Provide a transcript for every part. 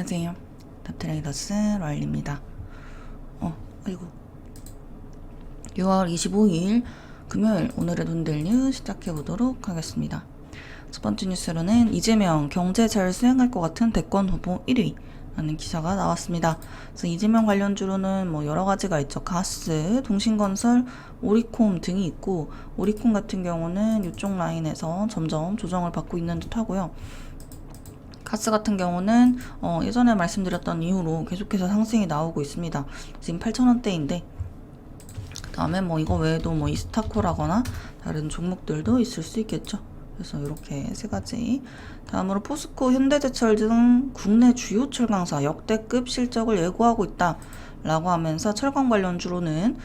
안녕하세요. 탑트레이더스 랄리입니다. 아이고 6월 25일 금요일 오늘의 돈델뉴 시작해보도록 하겠습니다. 첫 번째 뉴스로는 이재명 경제 잘 수행할 것 같은 대권 후보 1위 라는 기사가 나왔습니다. 그래서 이재명 관련주로는 뭐 여러 가지가 있죠. 가스, 동신건설, 오리콤 등이 있고, 오리콤 같은 경우는 이쪽 라인에서 점점 조정을 받고 있는 듯 하고요. 가스 같은 경우는 예전에 말씀드렸던 이후로 계속해서 상승이 나오고 있습니다. 지금 8,000원대인데 그 다음에 뭐 이거 외에도 뭐 이스타코라거나 다른 종목들도 있을 수 있겠죠. 그래서 이렇게 세 가지. 다음으로 포스코, 현대제철 등 국내 주요 철강사 역대급 실적을 예고하고 있다 라고 하면서 철강 관련주로는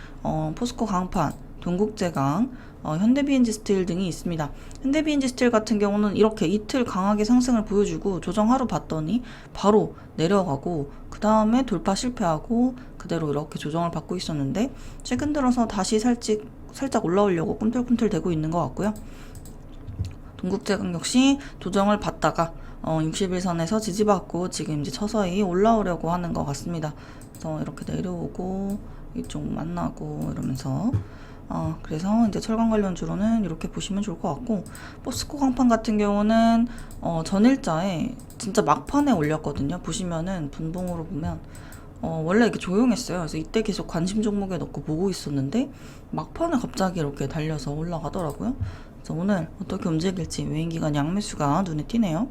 포스코 강판, 동국제강, 현대비엔지 스틸 등이 있습니다. 현대비엔지 스틸 같은 경우는 이렇게 이틀 강하게 상승을 보여주고 조정 하루 봤더니 바로 내려가고 그 다음에 돌파 실패하고 그대로 이렇게 조정을 받고 있었는데 최근 들어서 다시 살짝 올라오려고 꿈틀꿈틀 대고 있는 것 같고요. 동국제강 역시 조정을 받다가 60일선에서 지지받고 지금 이제 서서히 올라오려고 하는 것 같습니다. 그래서 이렇게 내려오고 이쪽 만나고 이러면서 그래서 이제 철강 관련주로는 이렇게 보시면 좋을 것 같고, 포스코 강판 같은 경우는 전일자에 진짜 막판에 올렸거든요. 보시면은 분봉으로 보면 원래 이렇게 조용했어요. 그래서 이때 계속 관심 종목에 넣고 보고 있었는데 막판에 갑자기 이렇게 달려서 올라가더라고요. 그래서 오늘 어떻게 움직일지 외인기관 양매수가 눈에 띄네요.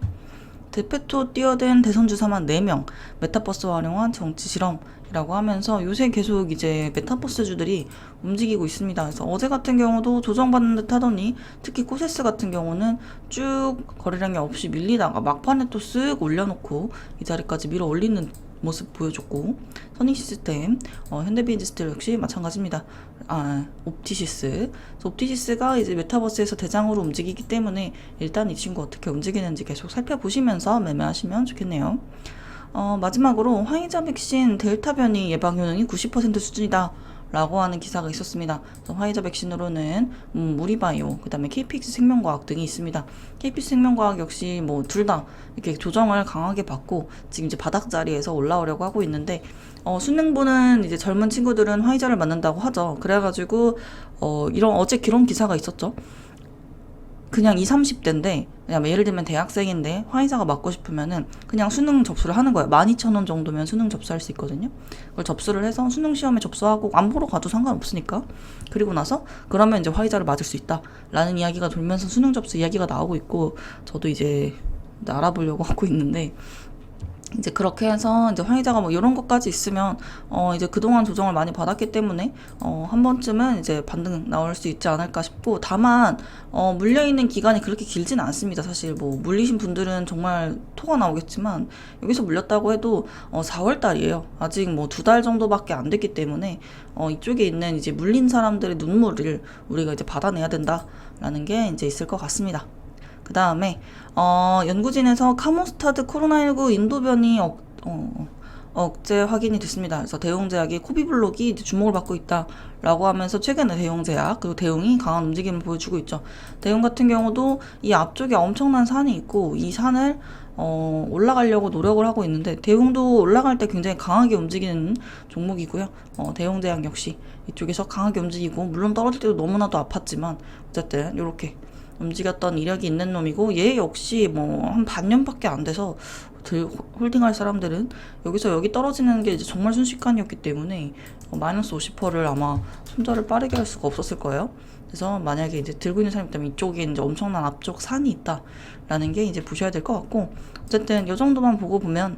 대표토 뛰어든 대선주사만 4명, 메타버스 활용한 정치 실험이라고 하면서 요새 계속 이제 메타버스주들이 움직이고 있습니다. 그래서 어제 같은 경우도 조정받는 듯 하더니 특히 코세스 같은 경우는 쭉 거래량이 없이 밀리다가 막판에 또 쓱 올려놓고 이 자리까지 밀어 올리는 모습 보여줬고, 선익시스템, 현대비엔지 스틸 역시 마찬가지입니다. 옵티시스. 옵티시스가 이제 메타버스에서 대장으로 움직이기 때문에 일단 이 친구 어떻게 움직이는지 계속 살펴보시면서 매매하시면 좋겠네요. 마지막으로 화이자 백신 델타 변이 예방 효능이 90% 수준이다 라고 하는 기사가 있었습니다. 화이자 백신으로는 무리바이오, 그 다음에 KPX 생명과학 등이 있습니다. KPX 생명과학 역시 뭐 둘 다 이렇게 조정을 강하게 받고 지금 이제 바닥 자리에서 올라오려고 하고 있는데, 수능보는 이제 젊은 친구들은 화이자를 맞는다고 하죠. 그래가지고 어제 그런 기사가 있었죠. 그냥 20, 30대인데 그냥 예를 들면 대학생인데 화이자가 맞고 싶으면은 그냥 수능 접수를 하는 거예요. 12,000원 정도면 수능 접수할 수 있거든요. 그걸 접수를 해서 수능 시험에 접수하고 안 보러 가도 상관없으니까, 그리고 나서 그러면 이제 화이자를 맞을 수 있다 라는 이야기가 돌면서 수능 접수 이야기가 나오고 있고, 저도 이제 알아보려고 하고 있는데, 이제 그렇게 해서 이제 화이자가 뭐 이런 것까지 있으면 이제 그동안 조정을 많이 받았기 때문에 한 번쯤은 이제 반등 나올 수 있지 않을까 싶고, 다만 물려있는 기간이 그렇게 길지는 않습니다. 사실 뭐 물리신 분들은 정말 토가 나오겠지만 여기서 물렸다고 해도 4월 달이에요. 아직 뭐 2달 정도밖에 안 됐기 때문에 이쪽에 있는 이제 물린 사람들의 눈물을 우리가 이제 받아내야 된다라는 게 이제 있을 것 같습니다. 그 다음에 연구진에서 카모스타드 코로나19 인도 변이 억제 확인이 됐습니다. 그래서 대웅제약이 코비블록이 이제 주목을 받고 있다라고 하면서 최근에 대웅제약 그리고 대웅이 강한 움직임을 보여주고 있죠. 대웅 같은 경우도 이 앞쪽에 엄청난 산이 있고 이 산을 올라가려고 노력을 하고 있는데, 대웅도 올라갈 때 굉장히 강하게 움직이는 종목이고요. 대웅제약 역시 이쪽에서 강하게 움직이고, 물론 떨어질 때도 너무나도 아팠지만 어쨌든 이렇게 움직였던 이력이 있는 놈이고, 얘 역시 뭐 한 반년밖에 안 돼서 홀딩할 사람들은 여기서 여기 떨어지는 게 이제 정말 순식간이었기 때문에 마이너스 50%를 아마 손절을 빠르게 할 수가 없었을 거예요. 그래서 만약에 이제 들고 있는 사람이 있다면 이쪽에 이제 엄청난 앞쪽 산이 있다라는 게 이제 보셔야 될 것 같고, 어쨌든 이 정도만 보고 보면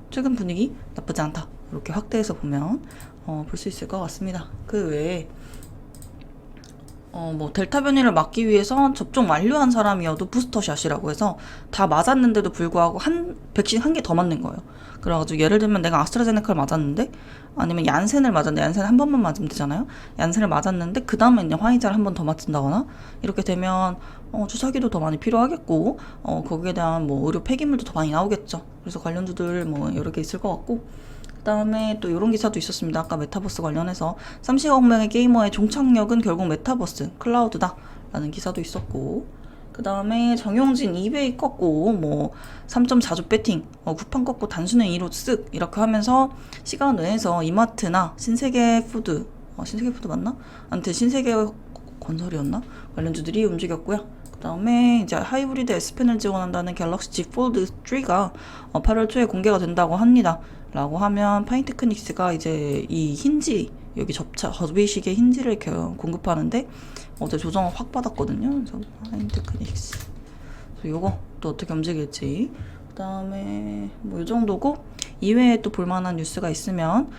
최근 분위기 나쁘지 않다 이렇게 확대해서 보면 볼 수 있을 것 같습니다. 그 외에 뭐 델타 변이를 막기 위해서 접종 완료한 사람이어도 부스터샷이라고 해서 다 맞았는데도 불구하고 백신 한 개 더 맞는 거예요. 그래가지고 예를 들면 내가 아스트라제네카를 맞았는데, 아니면 얀센을 맞았는데 얀센을 한 번만 맞으면 되잖아요. 얀센을 맞았는데 그 다음에 이제 화이자를 한 번 더 맞춘다거나 이렇게 되면 주사기도 더 많이 필요하겠고, 거기에 대한 뭐 의료 폐기물도 더 많이 나오겠죠. 그래서 관련주들 뭐 여러 개 있을 것 같고, 그다음에 또 이런 기사도 있었습니다. 아까 메타버스 관련해서 30억 명의 게이머의 종착역은 결국 메타버스, 클라우드다 라는 기사도 있었고, 그 다음에 정용진 이베이 꺾고 뭐 3.4조 배팅, 쿠팡 꺾고 단순행 2로 쓱 이렇게 하면서 시간 내에서 이마트나 신세계푸드, 신세계푸드 맞나? 아무튼 신세계건설이었나? 관련주들이 움직였고요. 그 다음에 이제 하이브리드 S펜을 지원한다는 갤럭시 Z 폴드 3가 8월 초에 공개가 된다고 합니다. 라고 하면 파인테크닉스가 이제 이 힌지, 여기 접이식의 힌지를 공급하는데 어제 조정을 확 받았거든요. 그래서 파인테크닉스. 그래서 요거 또 어떻게 움직일지. 그 다음에 뭐 요 정도고, 이외에 또 볼만한 뉴스가 있으면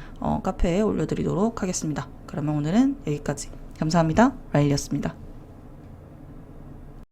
카페에 올려드리도록 하겠습니다. 그러면 오늘은 여기까지. 감사합니다. 라일이었습니다.